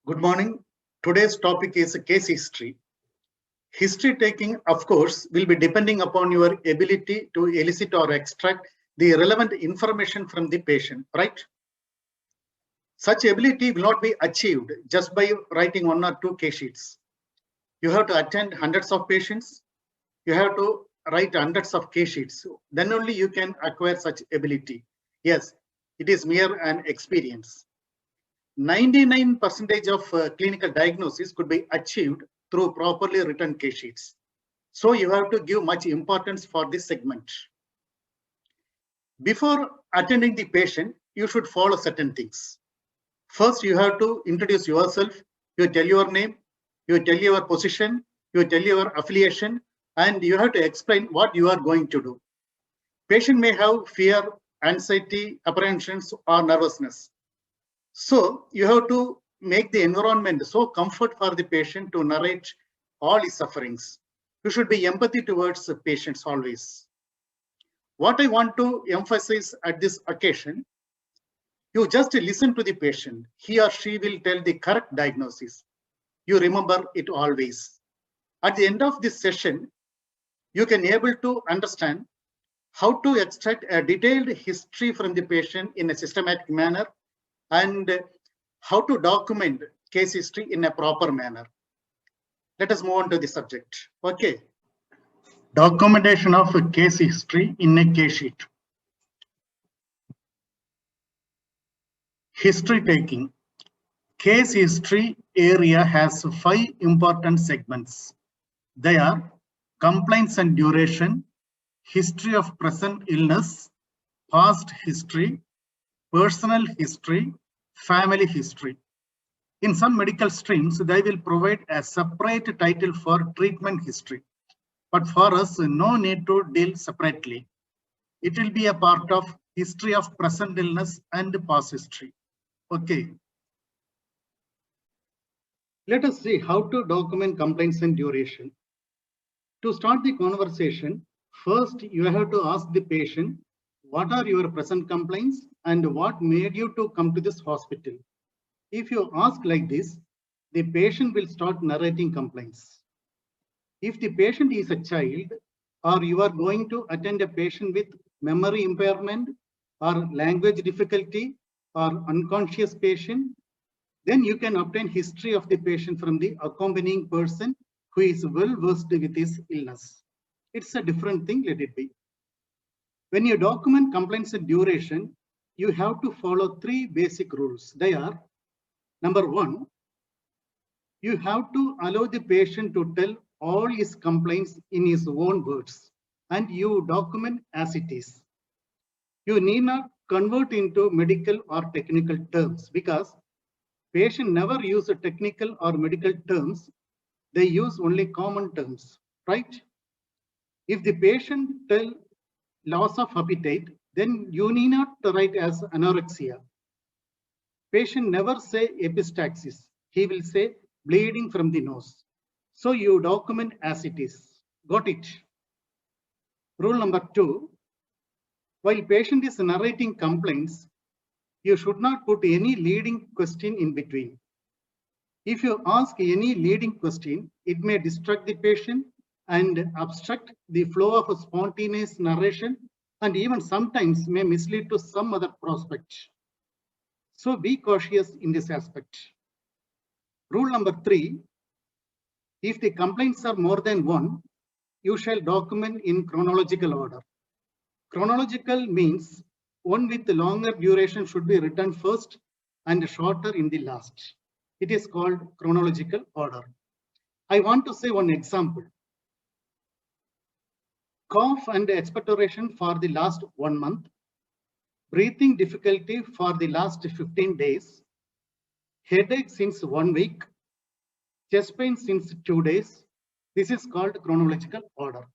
Good morning. Today's topic is case history. History taking, of course, will be depending upon your ability to elicit or extract the relevant information from the patient, right? Such ability will not be achieved just by writing one or two case sheets. You have to attend hundreds of patients. You have to write hundreds of case sheets. Then only you can acquire such ability. Yes, it is mere an experience. 99% of clinical diagnosis could be achieved through properly written case sheets. So you have to give much importance for this segment. Before attending the patient, you should follow certain things. First, you have to introduce yourself. You tell your name, you tell your position, you tell your affiliation, and you have to explain what you are going to do. Patient may have fear, anxiety, apprehensions, or nervousness. So you have to make the environment so comfort for the patient to narrate all his sufferings. You should be empathy towards the patients always. What I want to emphasize at this occasion, you just listen to the patient. He or she will tell the correct diagnosis. You remember it always. At the end of this session, you can able to understand how to extract a detailed history from the patient in a systematic manner and how to document case history in a proper manner. Let us move on to the subject. Okay. Documentation of a case history in a case sheet. History taking. Case history area has 5 important segments. They are complaints and duration, history of present illness, past history, personal history, family history. In some medical streams, they will provide a separate title for treatment history. But for us, no need to deal separately. It will be a part of history of present illness and past history. Okay. Let us see how to document complaints and duration. To start the conversation, first you have to ask the patient, what are your present complaints and what made you to come to this hospital? If you ask like this, the patient will start narrating complaints. If the patient is a child, or you are going to attend a patient with memory impairment or language difficulty or unconscious patient, then you can obtain history of the patient from the accompanying person who is well versed with his illness. It's a different thing, let it be. When you document complaints and duration, you have to follow 3 basic rules. They are, number 1, you have to allow the patient to tell all his complaints in his own words, and you document as it is. You need not convert into medical or technical terms because patient never use technical or medical terms. They use only common terms, right? If the patient tell loss of appetite, then you need not write as anorexia. Patient never say epistaxis. He will say bleeding from the nose. So you document as it is. Got it? Rule number 2, while patient is narrating complaints, you should not put any leading question in between. If you ask any leading question, it may distract the patient and obstruct the flow of a spontaneous narration and even sometimes may mislead to some other prospect. So be cautious in this aspect. Rule number 3, if the complaints are more than one, you shall document in chronological order. Chronological means one with longer duration should be written first and shorter in the last. It is called chronological order. I want to say one example. Cough and expectoration for the last 1 month, breathing difficulty for the last 15 days, headache since 1 week, chest pain since 2 days. This is called chronological order.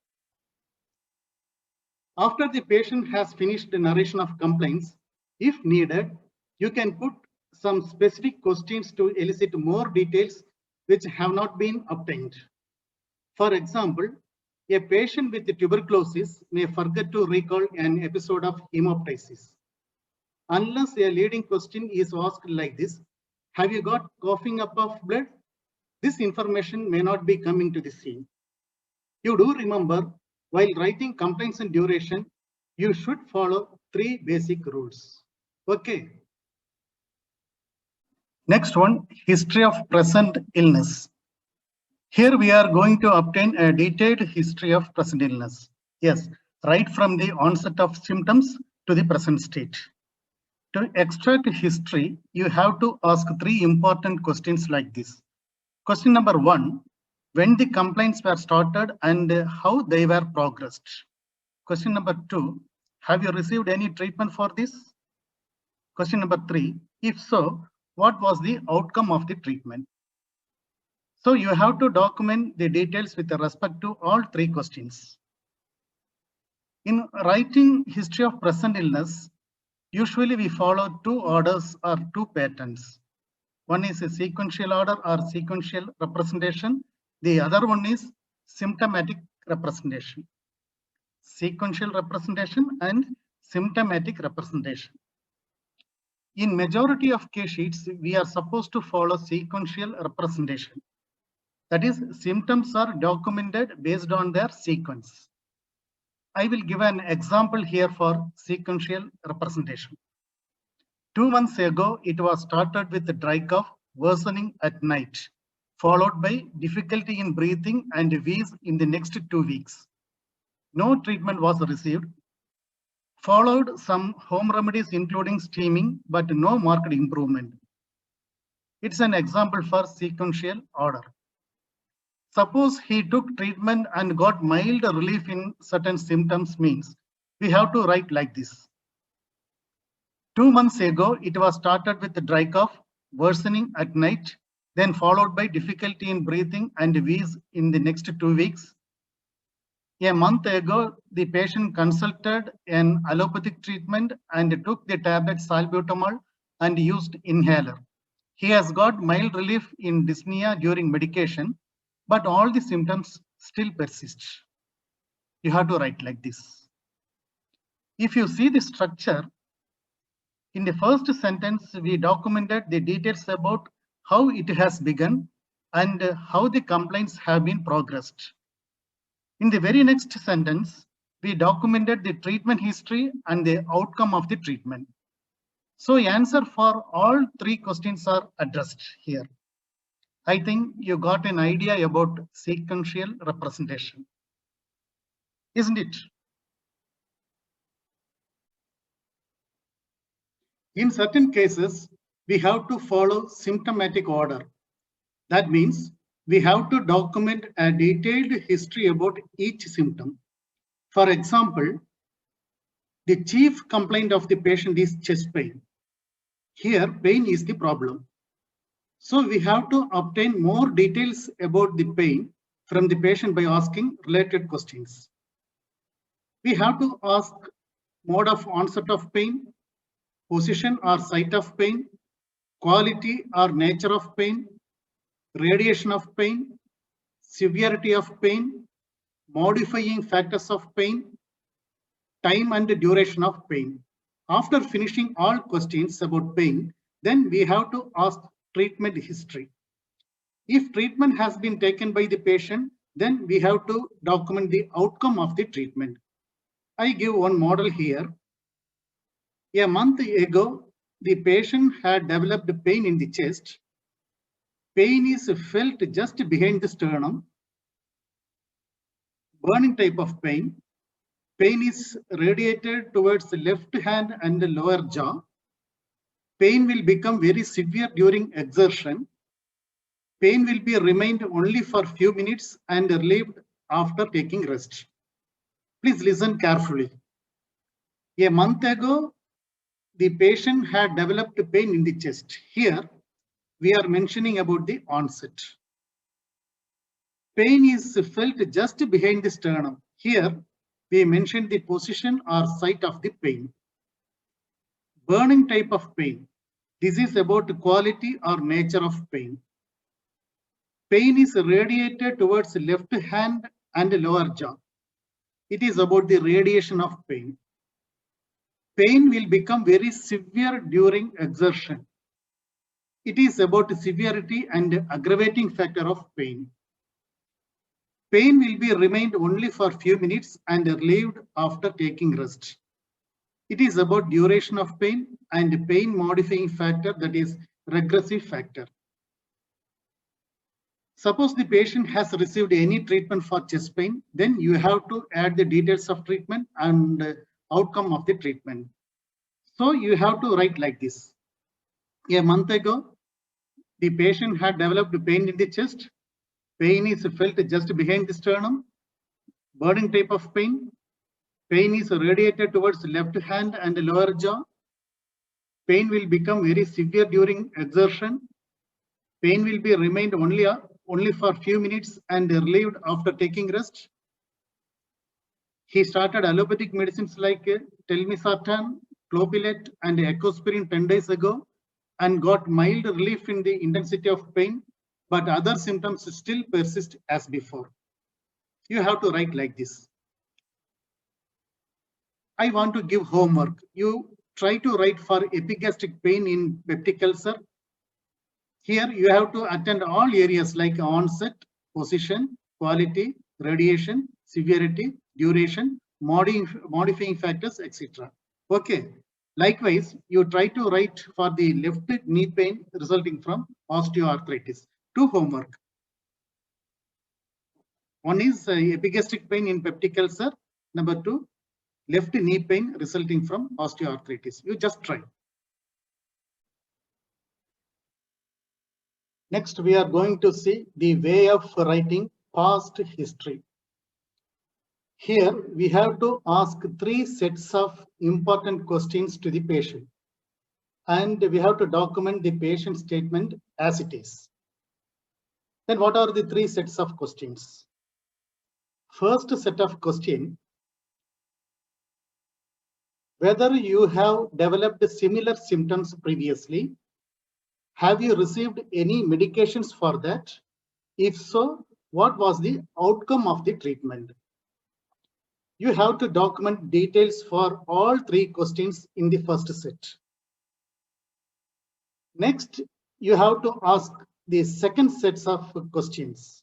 After the patient has finished the narration of complaints, if needed, you can put some specific questions to elicit more details which have not been obtained. For example, a patient with tuberculosis may forget to recall an episode of hemoptysis. Unless a leading question is asked like this, Have you got coughing up of blood? This information may not be coming to the scene. You do remember, while writing complaints and duration, you should follow 3 basic rules. Okay. Next one, history of present illness. Here we are going to obtain a detailed history of present illness. Yes, right from the onset of symptoms to the present state. To extract history, you have to ask 3 important questions like this. Question number 1, when the complaints were started and how they were progressed. Question number 2, have you received any treatment for this? Question number 3, if so, what was the outcome of the treatment? So you have to document the details with respect to all 3 questions. In writing history of present illness, usually we follow 2 orders or 2 patterns. One is a sequential order or sequential representation. The other one is symptomatic representation. Sequential representation and symptomatic representation. In majority of case sheets, we are supposed to follow sequential representation. That is, symptoms are documented based on their sequence. I will give an example here for sequential representation. 2 months ago, it was started with a dry cough worsening at night, followed by difficulty in breathing and wheeze in the next 2 weeks. No treatment was received. Followed some home remedies including steaming, but no marked improvement. It's an example for sequential order. Suppose he took treatment and got mild relief in certain symptoms means we have to write like this. 2 months ago, it was started with a dry cough, worsening at night, then followed by difficulty in breathing and wheeze in the next 2 weeks. A month ago, the patient consulted an allopathic treatment and took the tablet salbutamol and used inhaler. He has got mild relief in dyspnea during medication, but all the symptoms still persist. You have to write like this. If you see the structure, in the first sentence, we documented the details about how it has begun and how the complaints have been progressed. In the very next sentence, we documented the treatment history and the outcome of the treatment. So answer for all 3 questions are addressed here. I think you got an idea about sequential representation, isn't it? In certain cases, we have to follow symptomatic order. That means we have to document a detailed history about each symptom. For example, the chief complaint of the patient is chest pain. Here, pain is the problem. So we have to obtain more details about the pain from the patient by asking related questions. We have to ask mode of onset of pain, position or site of pain, quality or nature of pain, radiation of pain, severity of pain, modifying factors of pain, time and duration of pain. After finishing all questions about pain, then we have to ask treatment history. If treatment has been taken by the patient, then we have to document the outcome of the treatment. I give one model here. A month ago, the patient had developed pain in the chest. Pain is felt just behind the sternum. Burning type of pain. Pain is radiated towards the left hand and the lower jaw. Pain will become very severe during exertion. Pain will be remained only for few minutes and relieved after taking rest. Please listen carefully. A month ago, the patient had developed pain in the chest. Here, we are mentioning about the onset. Pain is felt just behind the sternum. Here, we mentioned the position or site of the pain. Burning type of pain. This is about quality or nature of pain. Pain is radiated towards the left hand and lower jaw. It is about the radiation of pain. Pain will become very severe during exertion. It is about severity and aggravating factor of pain. Pain will be remained only for few minutes and relieved after taking rest. It is about duration of pain and pain modifying factor, that is regressive factor. Suppose the patient has received any treatment for chest pain, then you have to add the details of treatment and outcome of the treatment. So you have to write like this. A month ago, the patient had developed pain in the chest. Pain is felt just behind the sternum. Burning type of pain. Pain is radiated towards left hand and lower jaw. Pain will become very severe during exertion. Pain will be remained only for few minutes and relieved after taking rest. He started allopathic medicines like telmisartan, clopidogrel, and ecosprin 10 days ago and got mild relief in the intensity of pain, but other symptoms still persist as before. You have to write like this. I want to give homework. You try to write for epigastric pain in peptic ulcer. Here you have to attend all areas like onset, position, quality, radiation, severity, duration, modifying factors, etc. Okay. Likewise, you try to write for the left knee pain resulting from osteoarthritis. Two homework. One is epigastric pain in peptic ulcer. Number two, left knee pain resulting from osteoarthritis. You just try. Next, we are going to see the way of writing past history. Here, we have to ask 3 sets of important questions to the patient. And we have to document the patient statement as it is. Then what are the 3 sets of questions? First set of question, whether you have developed similar symptoms previously. Have you received any medications for that? If so, what was the outcome of the treatment? You have to document details for all 3 questions in the first set. Next, you have to ask the second sets of questions.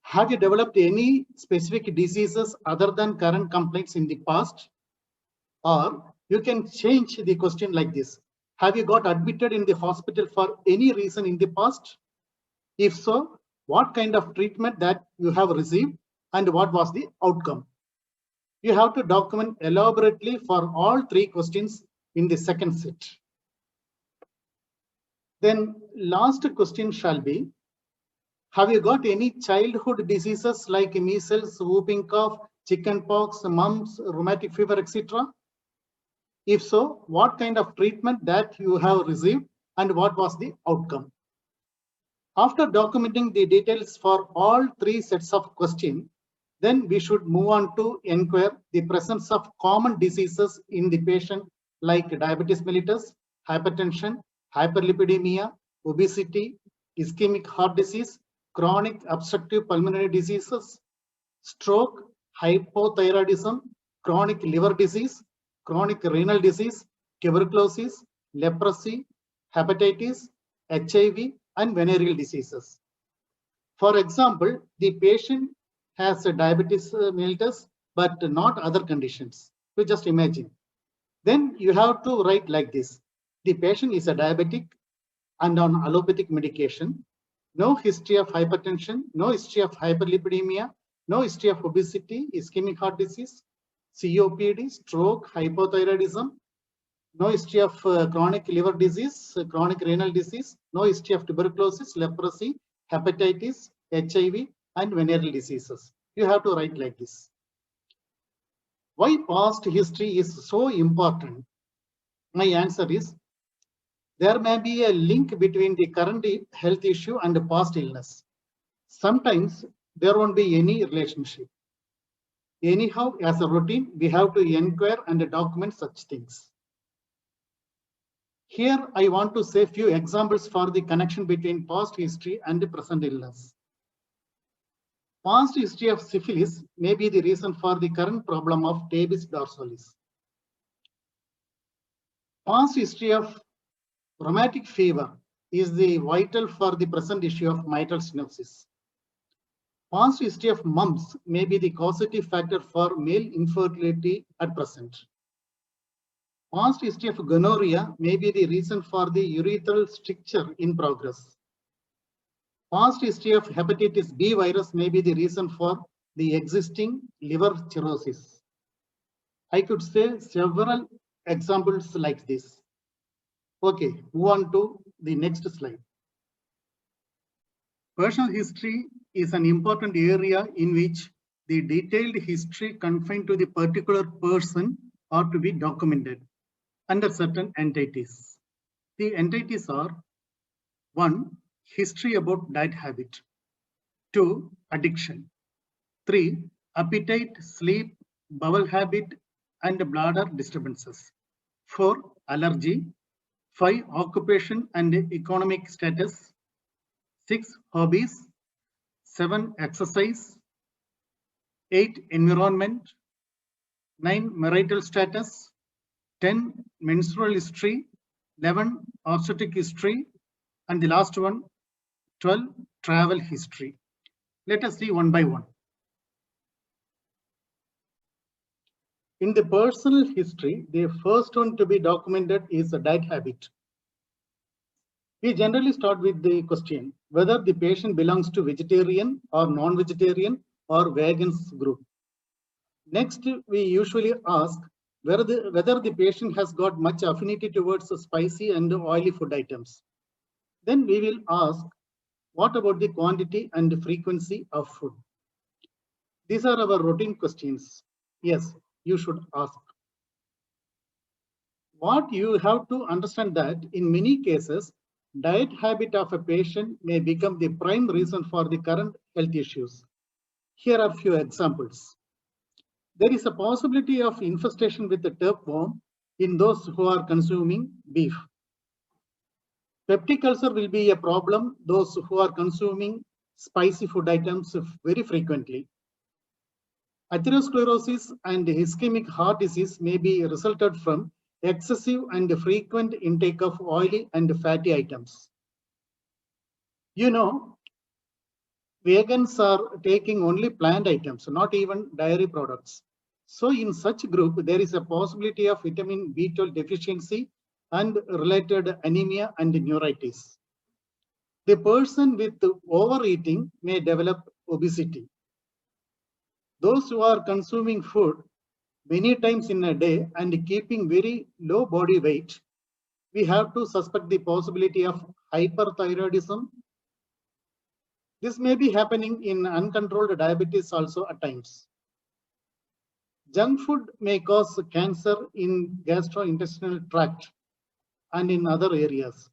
Have you developed any specific diseases other than current complaints in the past? Or you can change the question like this. Have you got admitted in the hospital for any reason in the past? If so, what kind of treatment that you have received and what was the outcome? You have to document elaborately for all 3 questions in the second set. Then last question shall be, have you got any childhood diseases like measles, whooping cough, chickenpox, mumps, rheumatic fever, etc.? If so, what kind of treatment that you have received and what was the outcome? After documenting the details for all 3 sets of questions, then we should move on to inquire the presence of common diseases in the patient like diabetes mellitus, hypertension, hyperlipidemia, obesity, ischemic heart disease, chronic obstructive pulmonary diseases, stroke, hypothyroidism, chronic liver disease, chronic renal disease, tuberculosis, leprosy, hepatitis, HIV, and venereal diseases. For example, the patient has a diabetes mellitus, but not other conditions. You just imagine. Then you have to write like this. The patient is a diabetic and on allopathic medication. No history of hypertension, no history of hyperlipidemia, no history of obesity, ischemic heart disease, COPD, stroke, hypothyroidism, no history of chronic liver disease, chronic renal disease, no history of tuberculosis, leprosy, hepatitis, HIV, and venereal diseases. You have to write like this. Why past history is so important? My answer is, there may be a link between the current health issue and the past illness. Sometimes there won't be any relationship. Anyhow, as a routine, we have to inquire and document such things. Here, I want to say a few examples for the connection between past history and the present illness. Past history of syphilis may be the reason for the current problem of tabes dorsalis. Past history of Rheumatic fever is the vital for the present issue of mitral stenosis. Past history of mumps may be the causative factor for male infertility at present. Past history of gonorrhea may be the reason for the urethral stricture in progress. Past history of hepatitis B virus may be the reason for the existing liver cirrhosis. I could say several examples like this. Okay, move on to the next slide. Personal history is an important area in which the detailed history confined to the particular person are to be documented under certain entities. The entities are 1. History about diet habit. 2. Addiction. 3. Appetite, sleep, bowel habit, and bladder disturbances. 4. Allergy. 5. Occupation and economic status. 6. Hobbies. 7. Exercise. 8. Environment. 9. Marital status. 10. Menstrual history. 11. Obstetric history. And the last one, 12. Travel history. Let us see one by one. In the personal history, the first one to be documented is a diet habit. We generally start with the question whether the patient belongs to vegetarian or non-vegetarian or vegans group. Next, we usually ask whether the patient has got much affinity towards spicy and oily food items. Then we will ask, what about the quantity and frequency of food? These are our routine questions. Yes, you should ask. What you have to understand that in many cases, diet habit of a patient may become the prime reason for the current health issues. Here are a few examples. There is a possibility of infestation with the tapeworm in those who are consuming beef. Peptic ulcer will be a problem those who are consuming spicy food items very frequently. Atherosclerosis and ischemic heart disease may be resulted from excessive and frequent intake of oily and fatty items. You know, vegans are taking only plant items, not even dairy products. So in such group, there is a possibility of vitamin B12 deficiency and related anemia and neuritis. The person with overeating may develop obesity. Those who are consuming food many times in a day and keeping very low body weight, we have to suspect the possibility of hyperthyroidism. This may be happening in uncontrolled diabetes also at times. Junk food may cause cancer in gastrointestinal tract and in other areas.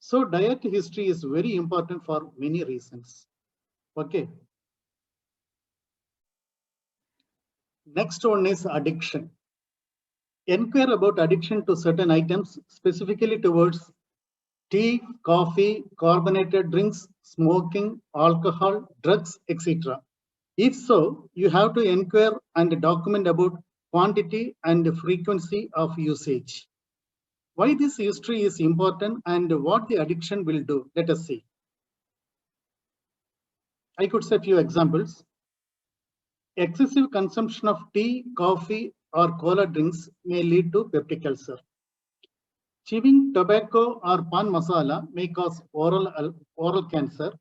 So diet history is very important for many reasons. Okay. Next one is addiction. Inquire about addiction to certain items, specifically towards tea, coffee, carbonated drinks, smoking, alcohol, drugs, etc. If so, you have to inquire and document about quantity and frequency of usage. Why this history is important and what the addiction will do, let us see. I could say a few examples. Excessive consumption of tea, coffee, or cola drinks may lead to peptic ulcer. Chewing tobacco or pan masala may cause oral cancer.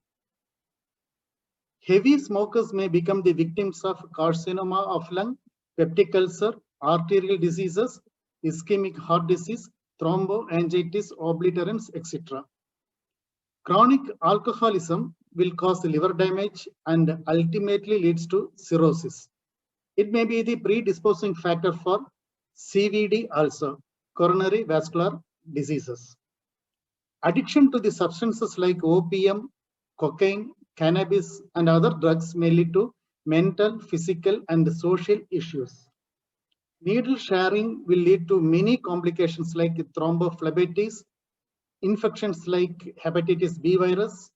Heavy smokers may become the victims of carcinoma of lung, peptic ulcer, arterial diseases, ischemic heart disease, thromboangiitis obliterans, etc. Chronic alcoholism will cause liver damage and ultimately leads to cirrhosis. It may be the predisposing factor for CVD also, coronary vascular diseases. Addiction to the substances like opium, cocaine, cannabis, and other drugs may lead to mental, physical, and social issues. Needle sharing will lead to many complications like thrombophlebitis, infections like hepatitis B virus,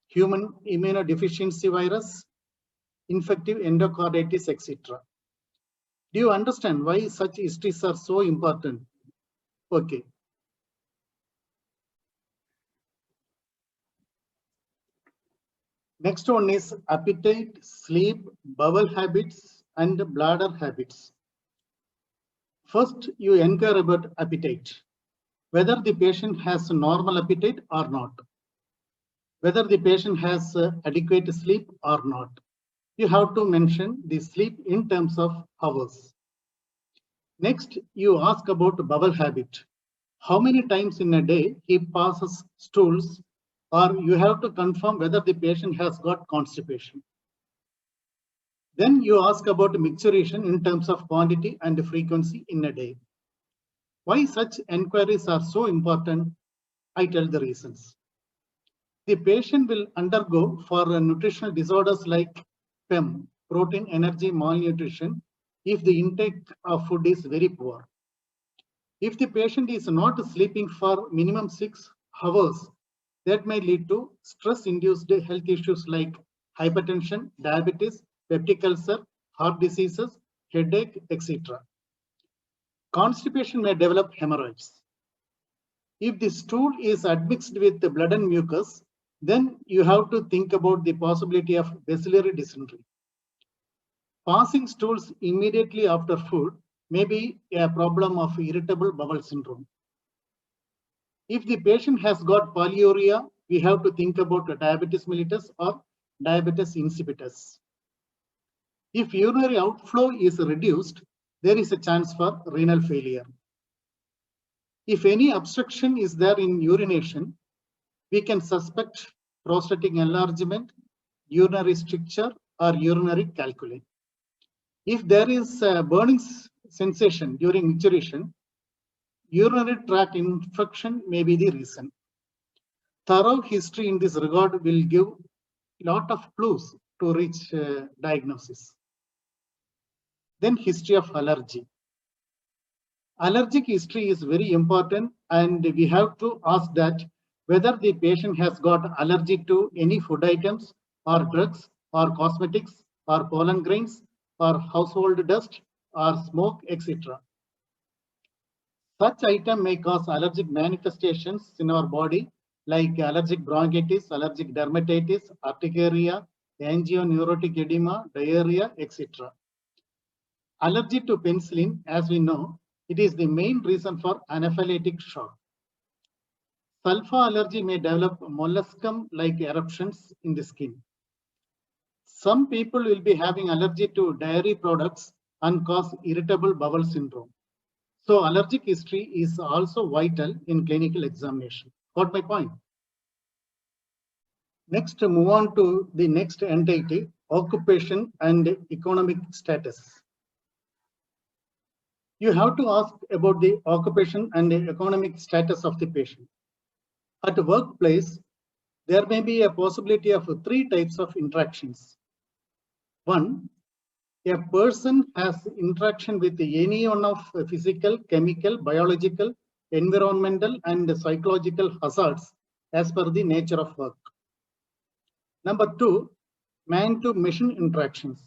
human immunodeficiency virus, infective endocarditis, etc. Do you understand why such histories are so important? Okay. Next one is appetite, sleep, bowel habits, and bladder habits. First, you inquire about appetite, whether the patient has normal appetite or not, whether the patient has adequate sleep or not. You have to mention the sleep in terms of hours. Next, you ask about bowel habit. How many times in a day he passes stools, or you have to confirm whether the patient has got constipation. Then you ask about micturition in terms of quantity and frequency in a day. Why such enquiries are so important, I tell the reasons. The patient will undergo for nutritional disorders like PEM, protein energy malnutrition, if the intake of food is very poor. If the patient is not sleeping for minimum 6 hours, that may lead to stress-induced health issues like hypertension, diabetes, peptic ulcer, heart diseases, headache, etc. Constipation may develop hemorrhoids. If the stool is admixed with the blood and mucus, then you have to think about the possibility of bacillary dysentery. Passing stools immediately after food may be a problem of irritable bowel syndrome. If the patient has got polyuria, we have to think about diabetes mellitus or diabetes insipidus. If urinary outflow is reduced, there is a chance for renal failure. If any obstruction is there in urination, we can suspect prostatic enlargement, urinary stricture, or urinary calculi. If there is a burning sensation during micturition, urinary tract infection may be the reason. Thorough history in this regard will give a lot of clues to reach diagnosis. Then history of allergy. Allergic history is very important, and we have to ask that whether the patient has got allergy to any food items or drugs or cosmetics or pollen grains or household dust or smoke, etc. Such item may cause allergic manifestations in our body like allergic bronchitis, allergic dermatitis, urticaria, angioneurotic edema, diarrhea, etc. Allergy to penicillin, as we know, it is the main reason for anaphylactic shock. Sulfa allergy may develop molluscum-like eruptions in the skin. Some people will be having allergy to dairy products and cause irritable bowel syndrome. So allergic history is also vital in clinical examination. Got my point? Next, move on to the next entity, occupation and economic status. You have to ask about the occupation and the economic status of the patient. At the workplace, there may be a possibility of 3 types of interactions. One, a person has interaction with any one of physical, chemical, biological, environmental, and psychological hazards as per the nature of work. Number 2, man-to-machine interactions.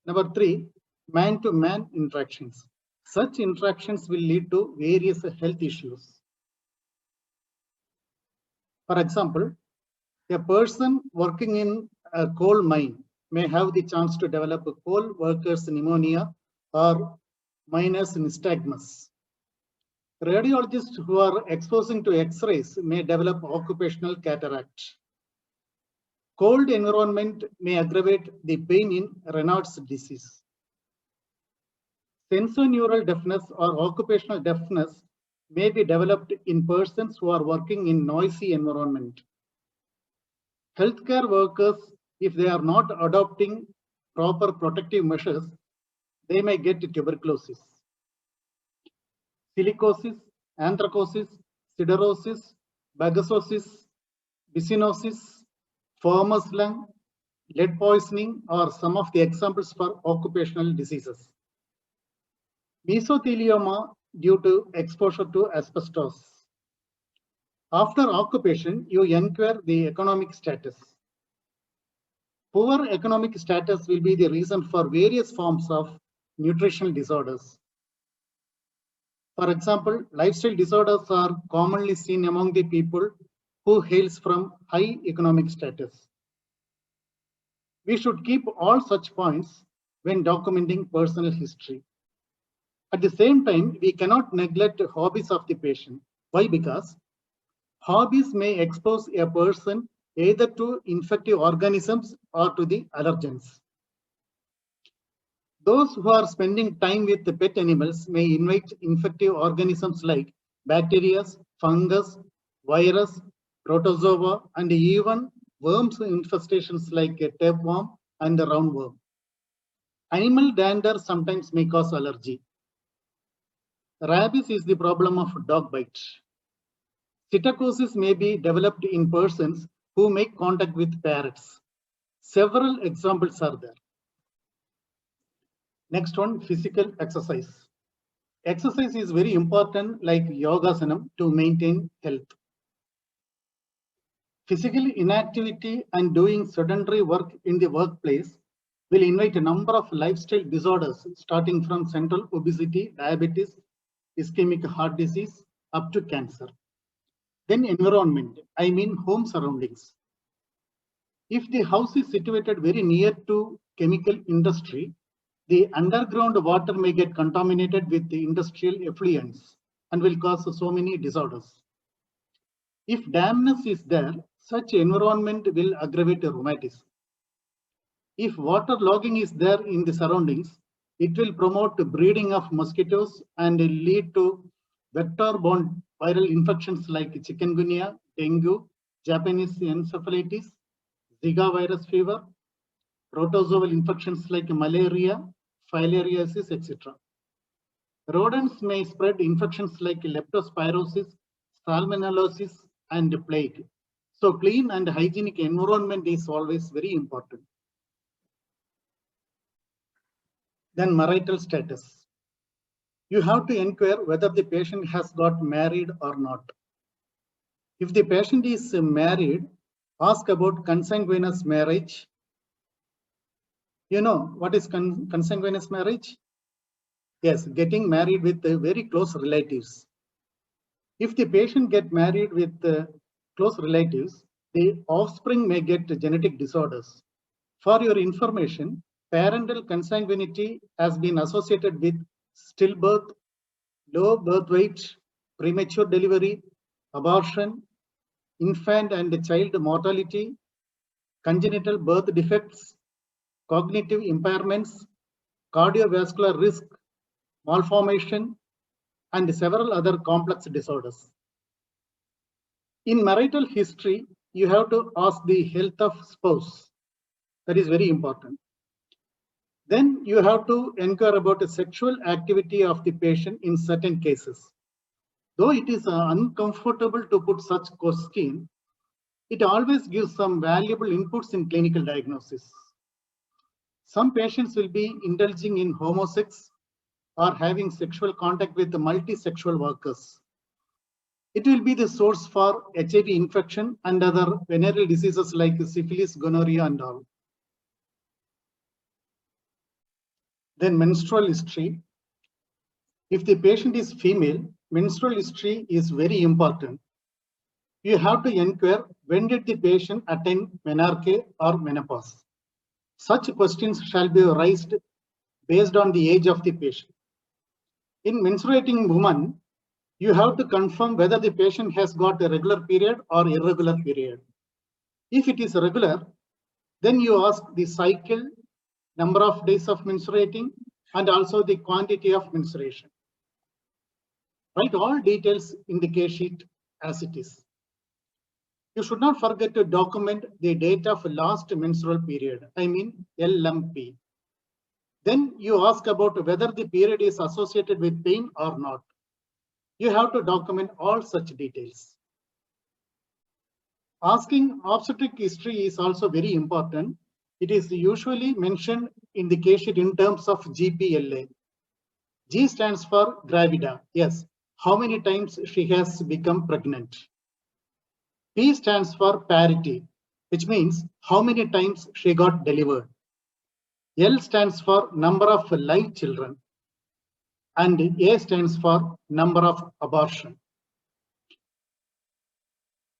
Number 3, man-to-man interactions. Such interactions will lead to various health issues. For example, a person working in a coal mine may have the chance to develop a coal workers pneumonia or miners nystagmus. Radiologists who are exposing to X-rays may develop occupational cataract. Cold environment may aggravate the pain in Raynaud's disease. Sensorineural deafness or occupational deafness may be developed in persons who are working in noisy environment. Healthcare workers, if they are not adopting proper protective measures, they may get tuberculosis. Silicosis, anthracosis, siderosis, bagasosis, byssinosis, former's lung, lead poisoning are some of the examples for occupational diseases. Mesothelioma due to exposure to asbestos. After occupation, you inquire the economic status. Poor economic status will be the reason for various forms of nutritional disorders. For example, lifestyle disorders are commonly seen among the people who hails from high economic status. We should keep all such points when documenting personal history. At the same time, we cannot neglect hobbies of the patient. Why? Because hobbies may expose a person either to infective organisms or to the allergens. Those who are spending time with the pet animals may invite infective organisms like bacteria, fungus, virus, protozoa, and even worms infestations like a tapeworm and the roundworm. Animal dander sometimes may cause allergy. Rabies is the problem of dog bite. Psittacosis may be developed in persons who make contact with parrots. Several examples are there. Next one, physical exercise. Exercise is very important, like yogasanam, to maintain health. Physical inactivity and doing sedentary work in the workplace will invite a number of lifestyle disorders, starting from central obesity, diabetes, ischemic heart disease, up to cancer. Then environment, I mean home surroundings. If the house is situated very near to chemical industry, the underground water may get contaminated with the industrial effluents and will cause so many disorders. If dampness is there, such environment will aggravate rheumatism. If water logging is there in the surroundings, it will promote breeding of mosquitoes and lead to vector-borne viral infections like chikungunya, dengue, Japanese encephalitis, Zika virus fever, protozoal infections like malaria, filariasis, etc. Rodents may spread infections like leptospirosis, salmonellosis, and plague. So clean and hygienic environment is always very important. Then marital status. You have to inquire whether the patient has got married or not. If the patient is married, ask about consanguineous marriage. You know what is consanguineous marriage? Yes, getting married with very close relatives. If the patient gets married with close relatives, the offspring may get genetic disorders. For your information, parental consanguinity has been associated with stillbirth, low birth weight, premature delivery, abortion, infant and child mortality, congenital birth defects, cognitive impairments, cardiovascular risk, malformation, and several other complex disorders. In marital history, you have to ask the health of spouse. That is very important. Then you have to inquire about the sexual activity of the patient in certain cases. Though it is uncomfortable to put such question, it always gives some valuable inputs in clinical diagnosis. Some patients will be indulging in homosex or having sexual contact with the multisexual workers. It will be the source for HIV infection and other venereal diseases like syphilis, gonorrhea, and all. Then menstrual history. If the patient is female, menstrual history is very important. You have to inquire when did the patient attain menarche or menopause. Such questions shall be raised based on the age of the patient. In menstruating woman, you have to confirm whether the patient has got a regular period or irregular period. If it is regular, then you ask the cycle, number of days of menstruating, and also the quantity of menstruation. Write all details in the case sheet as it is. You should not forget to document the date of last menstrual period, I mean LMP. Then you ask about whether the period is associated with pain or not. You have to document all such details. Asking obstetric history is also very important. It is usually mentioned in the case sheet in terms of GPLA. G stands for gravida. Yes, how many times she has become pregnant. P stands for parity, which means how many times she got delivered. L stands for number of live children. And A stands for number of abortion.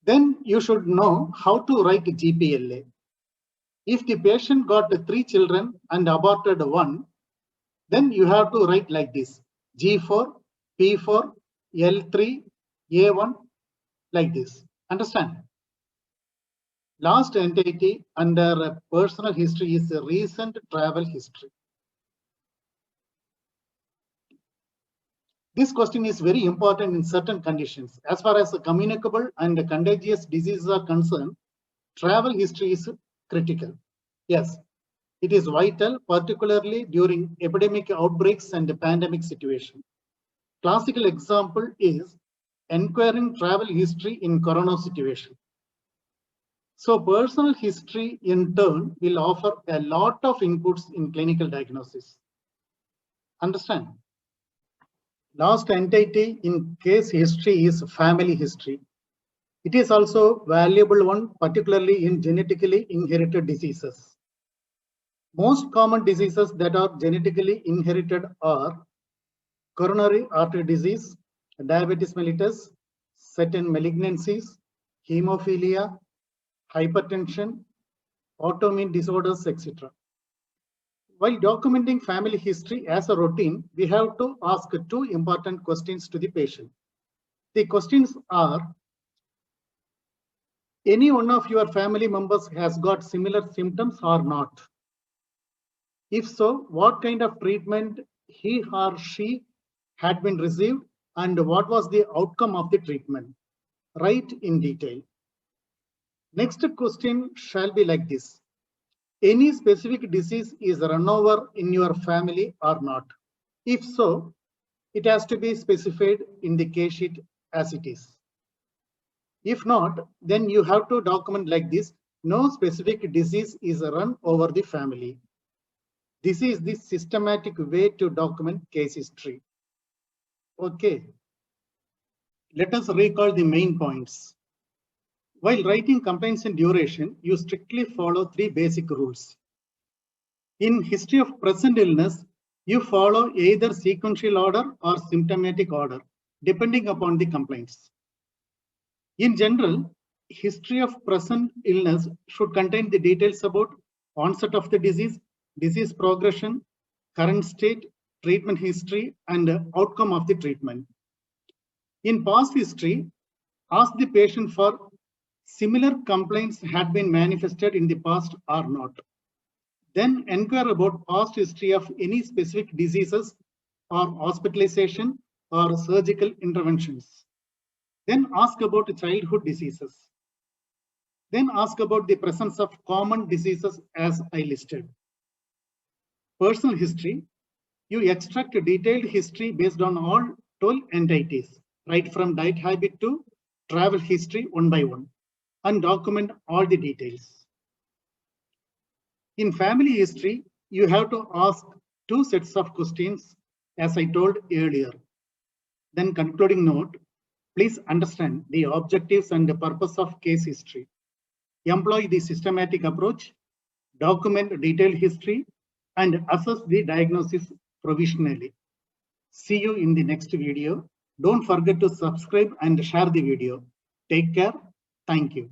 Then you should know how to write GPLA. If the patient got 3 children and aborted 1, then you have to write like this: G4, P4, L3, A1, like this. Understand? Last entity under personal history is recent travel history. This question is very important in certain conditions. As far as communicable and contagious diseases are concerned, travel history is critical. Yes, it is vital, particularly during epidemic outbreaks and pandemic situation. Classical example is enquiring travel history in corona situation. So personal history in turn will offer a lot of inputs in clinical diagnosis. Understand? Last entity in case history is family history. It is also valuable one, particularly in genetically inherited diseases. Most common diseases that are genetically inherited are coronary artery disease, diabetes mellitus, certain malignancies, hemophilia, hypertension, autoimmune disorders, etc. While documenting family history as a routine, we have to ask 2 important questions to the patient. The questions are: any one of your family members has got similar symptoms or not? If so, what kind of treatment he or she had been received and what was the outcome of the treatment? Write in detail. Next question shall be like this: any specific disease is run over in your family or not? If so, it has to be specified in the case sheet as it is. If not, then you have to document like this: no specific disease is run over the family. This is the systematic way to document case history. Okay, let us recall the main points. While writing complaints and duration, you strictly follow 3 basic rules. In history of present illness, you follow either sequential order or symptomatic order, depending upon the complaints. In general, history of present illness should contain the details about onset of the disease, disease progression, current state, treatment history, and outcome of the treatment. In past history, ask the patient for similar complaints had been manifested in the past or not. Then inquire about past history of any specific diseases or hospitalization or surgical interventions. Then ask about childhood diseases. Then ask about the presence of common diseases as I listed. Personal history, you extract a detailed history based on all 12 entities, right from diet habit to travel history one by one, and document all the details. In family history, you have to ask 2 sets of questions as I told earlier. Then concluding note, please understand the objectives and the purpose of case history. Employ the systematic approach, document detailed history, and assess the diagnosis provisionally. See you in the next video. Don't forget to subscribe and share the video. Take care. Thank you.